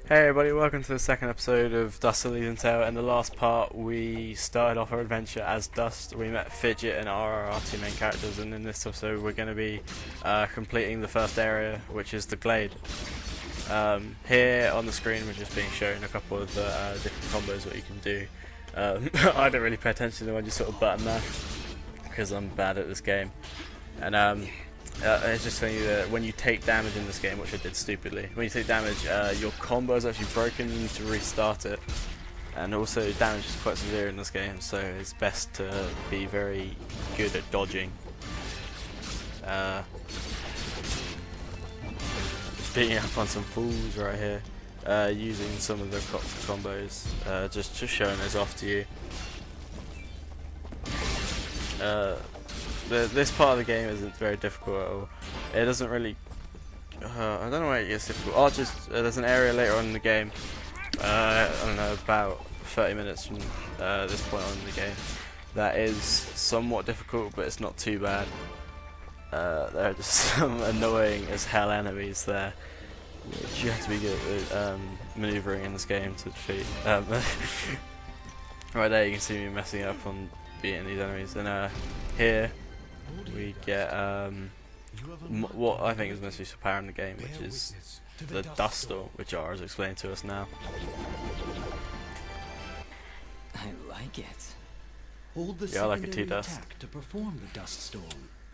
Hey everybody, welcome to the second episode of Dust Elysian Tail. In the last part we started off our adventure as Dust. We met Fidget and our two main characters, and in this episode we're going to be completing the first area, which is the glade. Here on the screen we're just being shown a couple of the different combos what you can do. I don't really pay attention to when you sort of button mash because I'm bad at this game. And it's just telling you that when you take damage in this game, which I did stupidly, when you take damage, your combo is actually broken, you need to restart it. And also damage is quite severe in this game, so it's best to be very good at dodging. Beating up on some fools right here, using some of the combos, just showing those off to you. This part of the game isn't very difficult at all. It doesn't really... I don't know why it gets difficult. There's an area later on in the game, I don't know, about 30 minutes from this point on in the game, that is somewhat difficult, but it's not too bad. There are just some annoying as hell enemies there, which you have to be good at manoeuvring in this game to defeat. Right there you can see me messing up on beating these enemies, and here we get what I think is most useful power in the game, which is the dust storm, which R has explained to us now. I like it. Yeah, I like it too, Dust.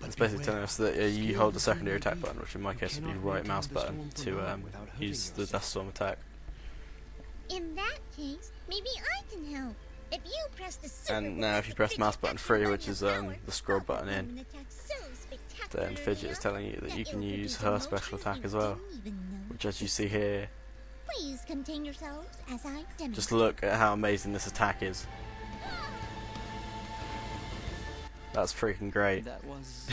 It's basically telling us that you hold the secondary attack button, which in my case would be right mouse button, to use the dust storm attack. In that case, maybe I can help. If you press the And now if you press mouse button 3, which is the scroll button in, then Fidget is telling you that you can use her special attack as well, which, as you see here, Please contain yourselves as I demonstrate. just look at how amazing this attack is. That's freaking great. That was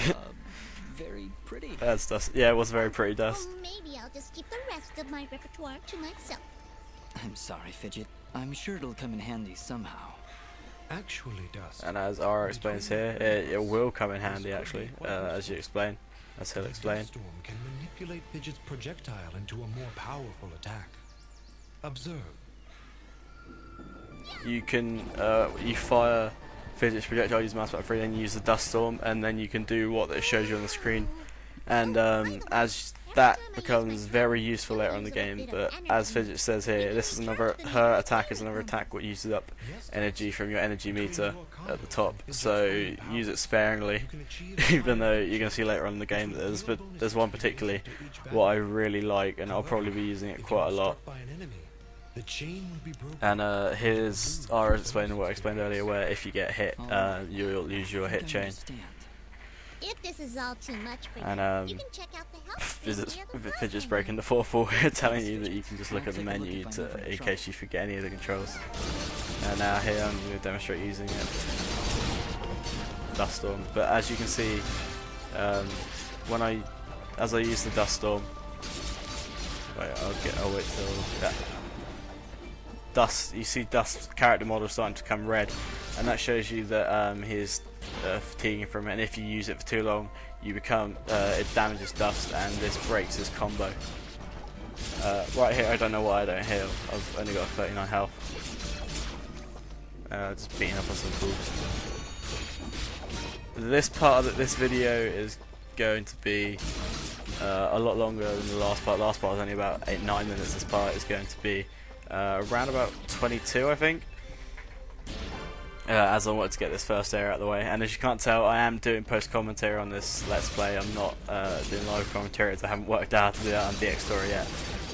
very pretty. That's Dust. Yeah, it was very pretty, Dust. Or maybe I'll just keep the rest of my repertoire to myself. I'm sorry, Fidget. I'm sure it'll come in handy somehow. Actually, Dust. And as Ara explains here, it will come in handy actually, as he'll explain. Storm can manipulate Fidget's projectile into a more powerful attack. Observe. You can you fire Fidget's projectile, use mouse button 3, then use the dust storm, and then you can do what it shows you on the screen. And as that becomes very useful later on in the game, but as Fidget says here, this is her attack is another attack which uses up energy from your energy meter at the top, so use it sparingly. Even though you're going to see later on in the game that there's one particularly what I really like, and I'll probably be using it quite a lot. And here's Ara explaining what I explained earlier, where if you get hit, you'll use your hit chain. If this is all too much for And you can check out the help. Fidget's breaking the fourth wall, telling you that you can just look at the menu in case you forget any of the controls. And now here I'm going to demonstrate using it. Dust storm. But as you can see, as I use the dust storm, wait, I'll wait till Dust. You see Dust's character model starting to become red, and that shows you that he's fatiguing from it. And if you use it for too long, you become it damages Dust, and this breaks his combo. Right here, I don't know why I don't heal. I've only got 39 health. Just beating up on some fools. This part of this video is going to be a lot longer than the last part. Last part was only about 8-9 minutes. This part is going to be around about 22, I think. As I wanted to get this first area out of the way, and as you can't tell, I am doing post commentary on this Let's Play. I'm not doing live commentary, as I haven't worked out how to do that on DX Story yet.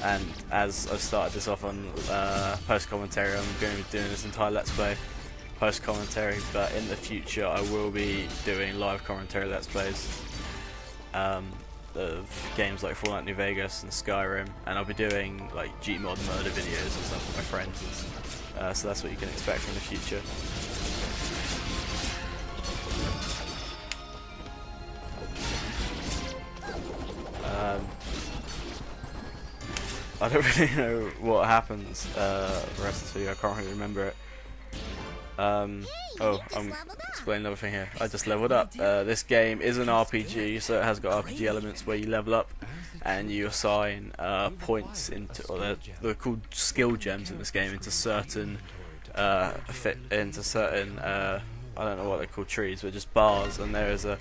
And as I've started this off on post commentary, I'm going to be doing this entire Let's Play post commentary. But in the future, I will be doing live commentary Let's Plays of games like Fallout New Vegas and Skyrim, and I'll be doing like Gmod murder videos and stuff with my friends. So that's what you can expect from the future. I don't really know what happens the rest of the video. I can't really remember it. Oh, I'm explaining another thing here. I just leveled up. This game is an RPG, so it has got RPG elements where you level up and you assign points into, or they're called skill gems in this game, into certain I don't know what they're called, trees, but just bars. And there's a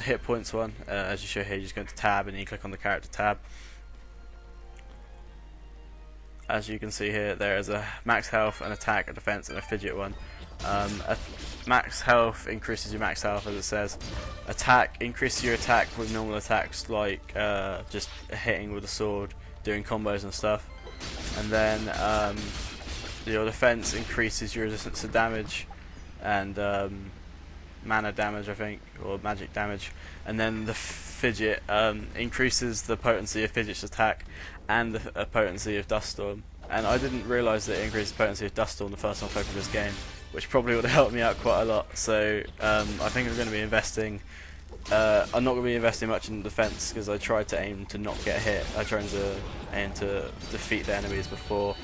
hit points one. As you show here, you just go into tab and you click on the character tab. As you can see here, there is a max health, an attack, a defense, and a fidget one. A max health increases your max health, as it says. Attack increases your attack with normal attacks, like just hitting with a sword, doing combos and stuff. And then your defense increases your resistance to damage and mana damage, I think, or magic damage. And then the fidget increases the potency of Fidget's attack and the potency of Duststorm. And I didn't realise that it increased the potency of Duststorm the first time I played this game, which probably would have helped me out quite a lot. So I think I'm going to be investing. I'm not going to be investing much in defense because I tried to aim to not get hit. I tried to aim to defeat the enemies before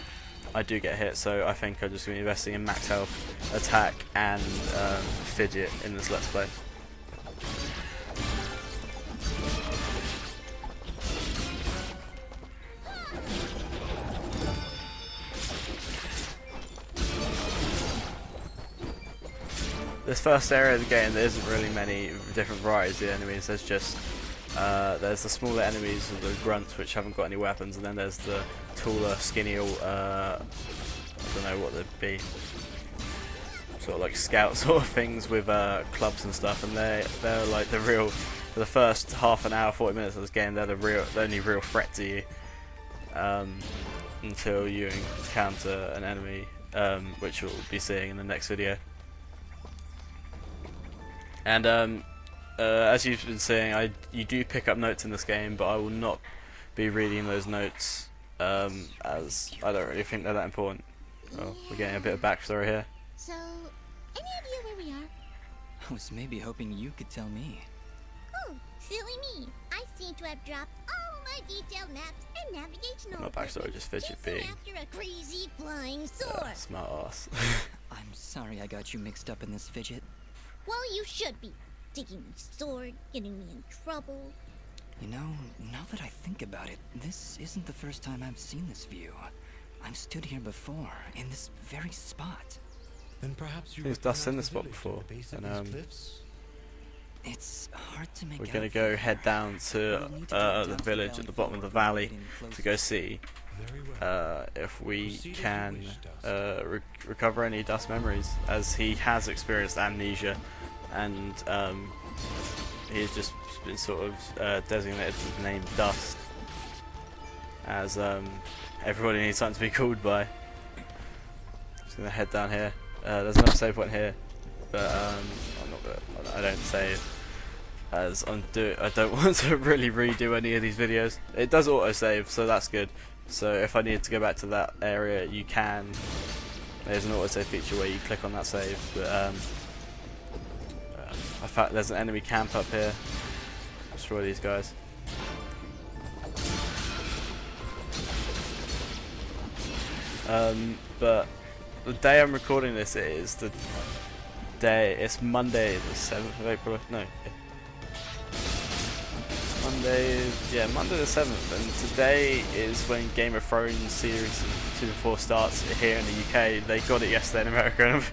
I do get hit. So I think I'm just going to be investing in max health, attack, and fidget in this Let's Play. This first area of the game, there isn't really many different varieties of enemies. There's just there's the smaller enemies, the grunts, which haven't got any weapons, and then there's the taller, skinnier, I don't know what they'd be, sort of like scout sort of things with clubs and stuff. And they're like the real, for the first half an hour, 40 minutes of this game, they're the only real threat to you until you encounter an enemy, which we'll be seeing in the next video. And as you've been saying, you do pick up notes in this game, but I will not be reading those notes as I don't really think they're that important. Well, we're getting a bit of backstory here. So, any idea where we are? I was maybe hoping you could tell me. Oh, silly me. I seem to have dropped all my detailed maps and navigational Not backstory, equipment just Fidget chasing being after a crazy flying sword. smart ass. I'm sorry I got you mixed up in this, Fidget. Well, you should be. Taking my sword, getting me in trouble. You know, now that I think about it, this isn't the first time I've seen this view. I've stood here before, in this very spot. Then perhaps you Who's Dust in this spot before? And It's hard to make we're out gonna from go here. head down to We'll need to get down the to village at the bottom of the valley to go see Very well. if we Proceed as you can wish, Dust. recover any Dust memories, as he has experienced amnesia, and he's just been sort of designated with the name Dust, as everybody needs something to be called by. Just gonna head down here. There's another save point here, but I don't save, as I don't want to really redo any of these videos. It does auto save, so that's good. So if I need to go back to that area, you can. There's an auto save feature where you click on that save, but in fact, there's an enemy camp up here. Destroy these guys. But the day I'm recording this is the day. It's Monday, the 7th of April. No, Monday the 7th, and today is when Game of Thrones series 2 and 4 starts here in the UK. They got it yesterday in America, and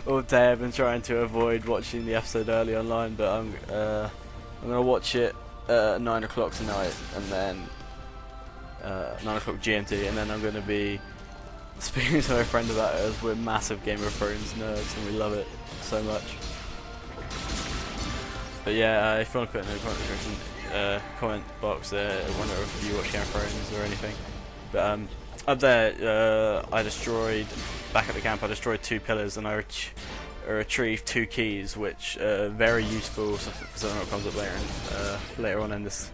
all day I've been trying to avoid watching the episode early online, but I'm gonna watch it at 9 o'clock tonight, and then 9 o'clock GMT, and then I'm gonna be speaking to my friend about it, as we're massive Game of Thrones nerds and we love it so much. But yeah, if you want to put in the comment box wonder if you watch Game of Thrones or anything. But up there, I destroyed, back at the camp, I destroyed 2 pillars, and I retrieved 2 keys, which are very useful for something that comes up later on in this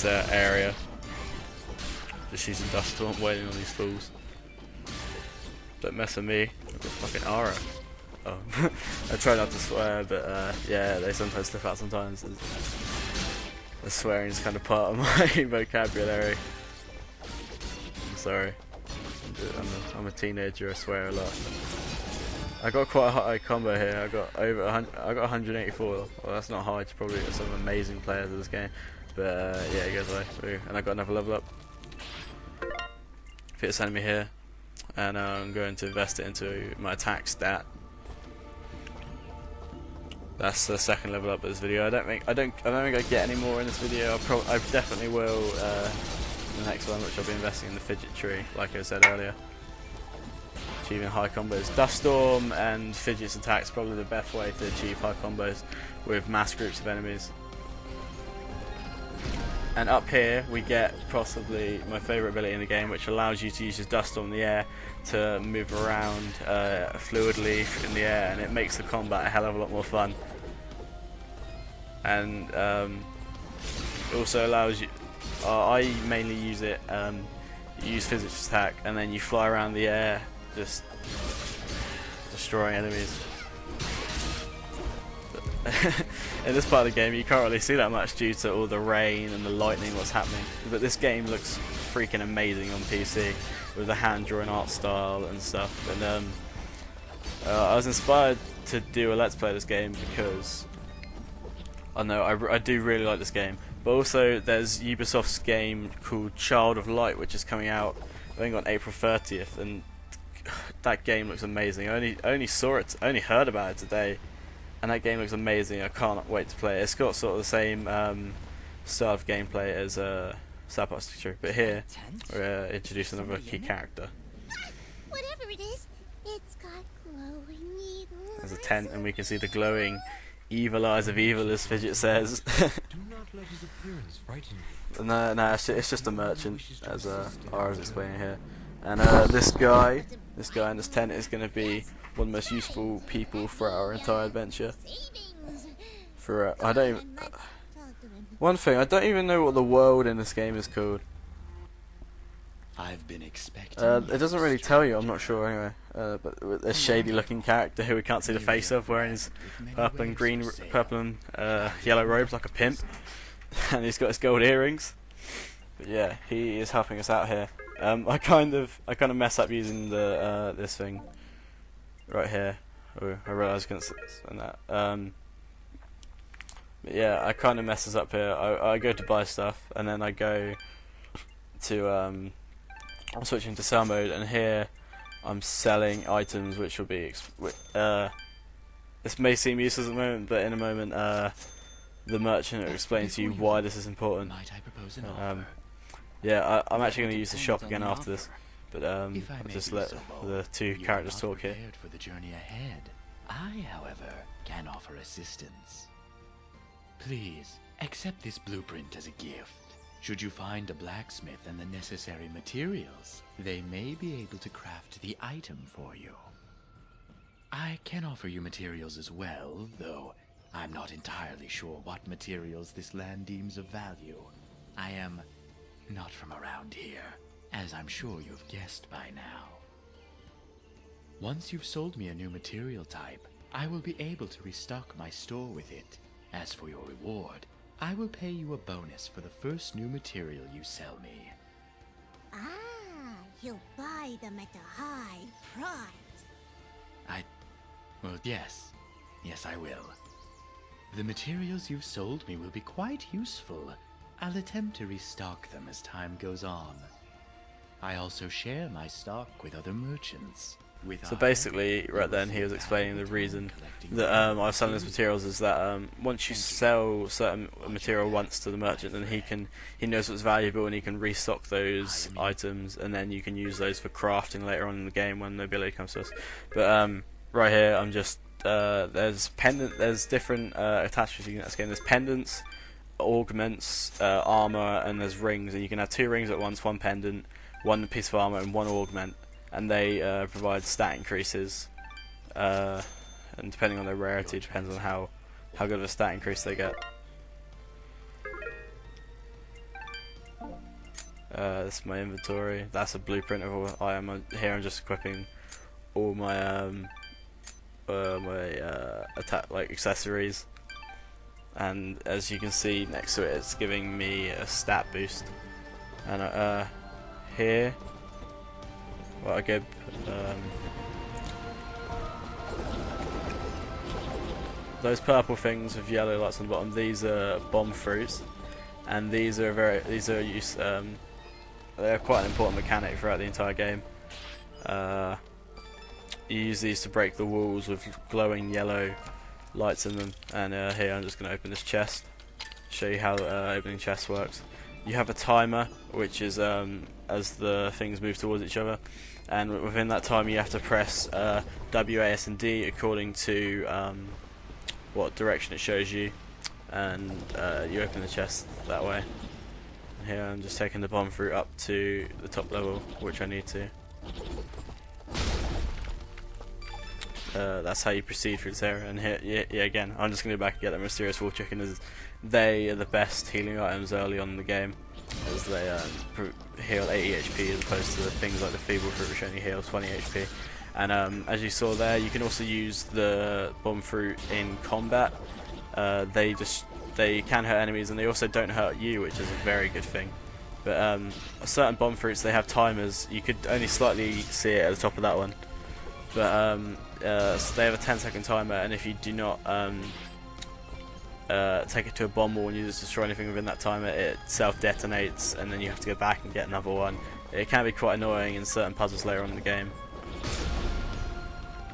area. Just using Duststorm, waiting on these fools. Don't mess with me, I've got fucking aura. Oh. I try not to swear, but yeah, they sometimes slip out sometimes. The swearing is kind of part of my vocabulary. I'm sorry. I'm a teenager, I swear a lot. I got quite a high combo here. I got over 100, I got 184. Well, that's not high. It's probably some amazing players of this game. But yeah, it goes away. Ooh, and I got another level up. Fit this enemy here, and I'm going to invest it into my attack stat. That's the second level up of this video. I don't think I get any more in this video. I definitely will in the next one, which I'll be investing in the fidget tree, like I said earlier. Achieving high combos. Dust Storm and Fidget's attacks probably the best way to achieve high combos with mass groups of enemies. And up here we get possibly my favourite ability in the game, which allows you to use your Dust Storm in the air to move around fluidly in the air, and it makes the combat a hell of a lot more fun. And it also allows you, I mainly use it, you use Fidget's attack and then you fly around the air just destroying enemies. In this part of the game you can't really see that much due to all the rain and the lightning what's happening, but this game looks freaking amazing on PC with the hand drawn art style and stuff. And I was inspired to do a let's play of this game because I do really like this game, but also there's Ubisoft's game called Child of Light, which is coming out I think on April 30th, and that game looks amazing. I only heard about it today, and that game looks amazing. I can't wait to play it. It's got sort of the same style of gameplay as South Park Stick, but here we're introducing another key character. Whatever it is, it's got glowing evil. There's a tent, and we can see the glowing evil eyes of evil, as Fidget says. Do not let his appearance frighten you. No, it's just a merchant, as Ara's explaining here. And this guy in this tent is going to be one of the most useful people for our entire adventure. For I don't even, one thing, I don't even know what the world in this game is called. I've been expecting. It doesn't really tell you. I'm not sure anyway. But with a shady-looking character who we can't see the face of, wearing his purple and yellow robes like a pimp, and he's got his gold earrings. But yeah, he is helping us out here. I kind of mess up using the this thing right here. Oh, I realised I couldn't send that. But yeah, I kind of messes up here. I go to buy stuff, and then I go to I'm switching to sell mode, and here I'm selling items which will be this may seem useless at the moment, but in a moment the merchant will explain to you why this is important. Might I propose an offer? Yeah, I'm actually going to use the shop again after this, but I'll just let the two characters talk here. For the journey ahead. I, however, can offer assistance. Please accept this blueprint as a gift. Should you find a blacksmith and the necessary materials, they may be able to craft the item for you. I can offer you materials as well, though I'm not entirely sure what materials this land deems of value. I am not from around here, as I'm sure you've guessed by now. Once you've sold me a new material type, I will be able to restock my store with it. As for your reward, I will pay you a bonus for the first new material you sell me. Ah, you'll buy them at a high price. Well, yes. Yes, I will. The materials you've sold me will be quite useful. I'll attempt to restock them as time goes on. I also share my stock with other merchants. So basically, right then, he was explaining the reason that I was selling these materials is that once you sell certain material once to the merchant, then he knows what's valuable and he can restock those items, and then you can use those for crafting later on in the game when the ability comes to us. But right here, I'm just there's different attachments you can get in this game. There's pendants, augments, armor, and there's rings, and you can have 2 rings at once, 1 pendant, 1 piece of armor, and 1 augment, and they provide stat increases, and depending on their rarity, depends on how good of a stat increase they get. This is my inventory. That's a blueprint of all I am. Here I'm just equipping all my attack accessories, and as you can see next to it, it's giving me a stat boost. And here, what I get, those purple things with yellow lights on the bottom, these are bomb fruits, and these are they're quite an important mechanic throughout the entire game. You use these to break the walls with glowing yellow lights in them. And here I'm just going to open this chest, show you how opening chests works. You have a timer, which is as the things move towards each other, and within that time you have to press W, A, S and D according to what direction it shows you, and you open the chest that way. And here I'm just taking the bomb fruit up to the top level, which I need to. That's how you proceed through this area. And here, yeah, again, I'm just going to go back and get that mysterious wall chicken, as they are the best healing items early on in the game, as they heal 80 HP as opposed to the things like the feeble fruit which only heals 20 HP. And as you saw there, you can also use the bomb fruit in combat. They can hurt enemies, and they also don't hurt you, which is a very good thing. But certain bomb fruits, they have timers. You could only slightly see it at the top of that one. But so they have a 10-second timer, and if you do not take it to a bomb wall and you just destroy anything within that timer, it self-detonates, and then you have to go back and get another one. It can be quite annoying in certain puzzles later on in the game,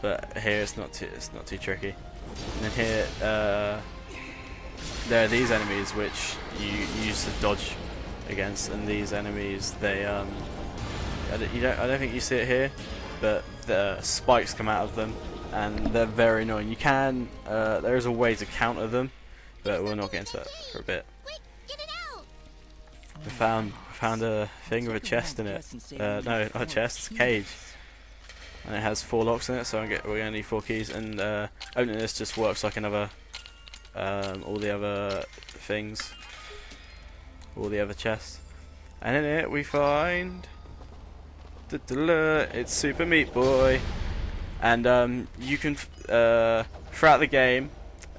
but here it's not too tricky. And then here there are these enemies which you use to dodge against, and these enemies, they I don't think you see it here, but the spikes come out of them, and they're very annoying. You can there is a way to counter them, but we'll not get into that for a bit. Quick, get it out! We found a thing with a chest in it. No, not a chest, it's a cage, and it has 4 locks in it. So we're gonna need 4 keys, and opening this just works like another all the other things, all the other chests. And in it we find it's Super Meat Boy, and you can throughout the game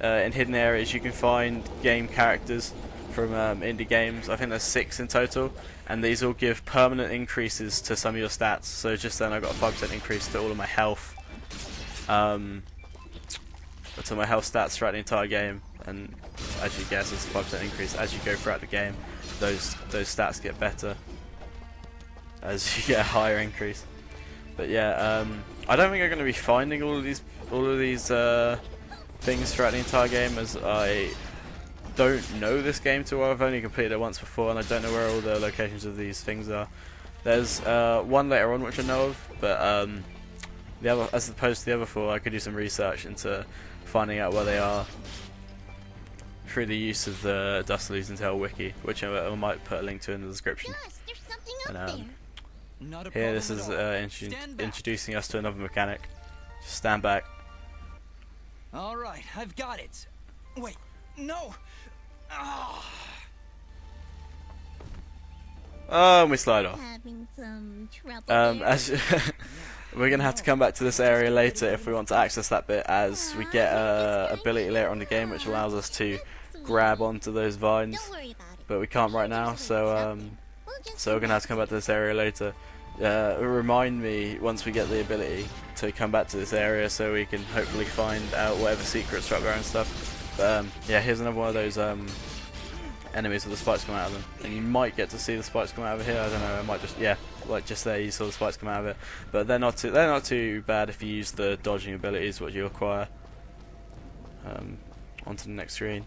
in hidden areas you can find game characters from indie games. I think there's 6 in total, and these all give permanent increases to some of your stats. So just then I got a 5% increase to all of my health, to my health stats throughout the entire game. And as you guess, it's a 5% increase as you go throughout the game. Those stats get better as you get a higher increase. But yeah, I don't think I'm going to be finding all of these things throughout the entire game, as I don't know this game too well. I've only completed it once before, and I don't know where all the locations of these things are. There's one later on which I know of, but the other, as opposed to the other 4, I could do some research into finding out where they are through the use of the Elysian Tail wiki, which I might put a link to in the description. Gus, there's something up And, there. Not a here, problem this is at all. introducing us to another mechanic. Just stand back. All right, I've got it. Wait, no. Ah. Oh, and we slide off. Having some trouble there. As we're gonna have to come back to this area later if we want to access that bit, as we get ability later on in the game which allows us to grab onto those vines, Don't worry about it. but we can't right now. So we're gonna have to come back to this area later. Remind me once we get the ability to come back to this area, so we can hopefully find out whatever secrets are up there and stuff. But yeah, here's another one of those enemies with the spikes come out of them, and you might get to see the spikes come out of here. I don't know. I might just, yeah, like just there you saw the spikes come out of it, but they're not too bad if you use the dodging abilities which you acquire. Onto the next screen.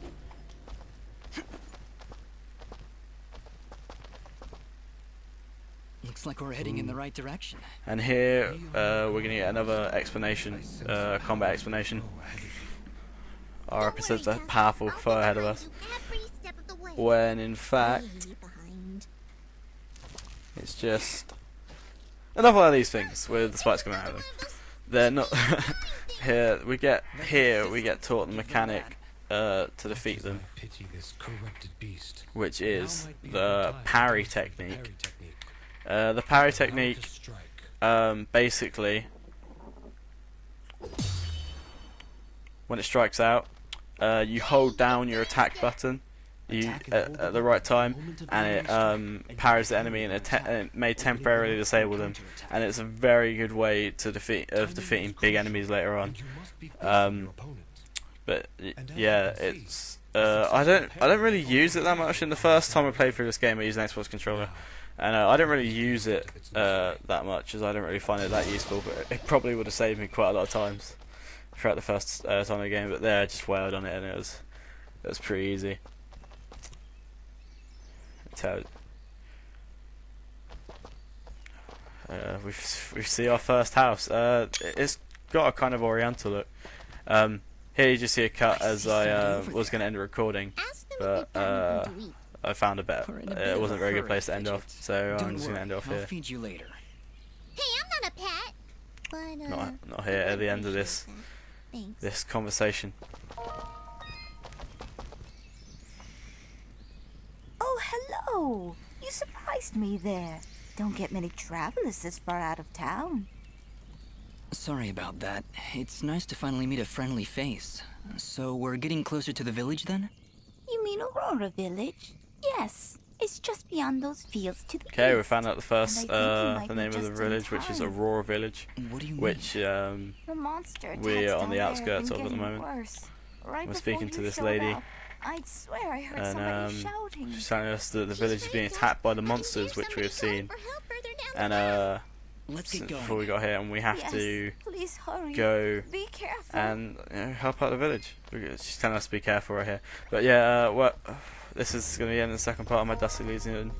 Looks like we're heading in the right direction. And here we're going to get another explanation, combat explanation. Our episode's a powerful far ahead of us, Every step of the way. when in fact Way behind. it's just another one of these things with the spikes coming out of them. They're not. Here we get taught the mechanic to defeat them, I pity this corrupted beast. which is Now might be the time parry for technique. parry technique. The parry How to technique, strike. basically, when it strikes out, you hold down your attack button at the right time, and it parries the enemy, and it may temporarily disable them, and it's a very good way to defeating big enemies later on. And you must be facing your opponent. But And as yeah, you can see, it's I don't really use it that much. In the first time I played through this game, I used an Xbox controller, and I didn't really use it that much, as I didn't really find it that useful. But it probably would have saved me quite a lot of times throughout the first time of the game. But there, I just wailed on it, and it was pretty easy. We see our first house. It's got a kind of oriental look. Here you just see a cut as I was going to end the recording, Ask them but if they've got anything to eat. I found a better. We're in a bit It of wasn't a very good hurry, place to end off, Fidget. so I'm Don't just going to end worry, off I'll here. feed you later. Hey, I'm not a pet. But Not here at the end of this Thanks. conversation. Oh, hello! You surprised me there. Don't get many travelers this far out of town. Sorry about that. It's nice to finally meet a friendly face. So we're getting closer to the village then? You mean Aurora Village? Yes, it's just beyond those fields to the Okay, we east. found out the first And I think you might the be name of the just in village, which is time. Aurora Village, What do you mean? which The monster we attacks are on down the there have outskirts been of at the getting moment. worse. Right We're before speaking to you this showed lady, up, I'd swear I heard and somebody shouting. she's telling us that the village is being attacked by the monsters, which we have seen. And Let's get going. before we got here, and we have Yes, to please hurry. go Be careful. and help out the village. She's telling us to be careful right here. But yeah, this is going to be the end of the second part of my Dusty Elysian Tail.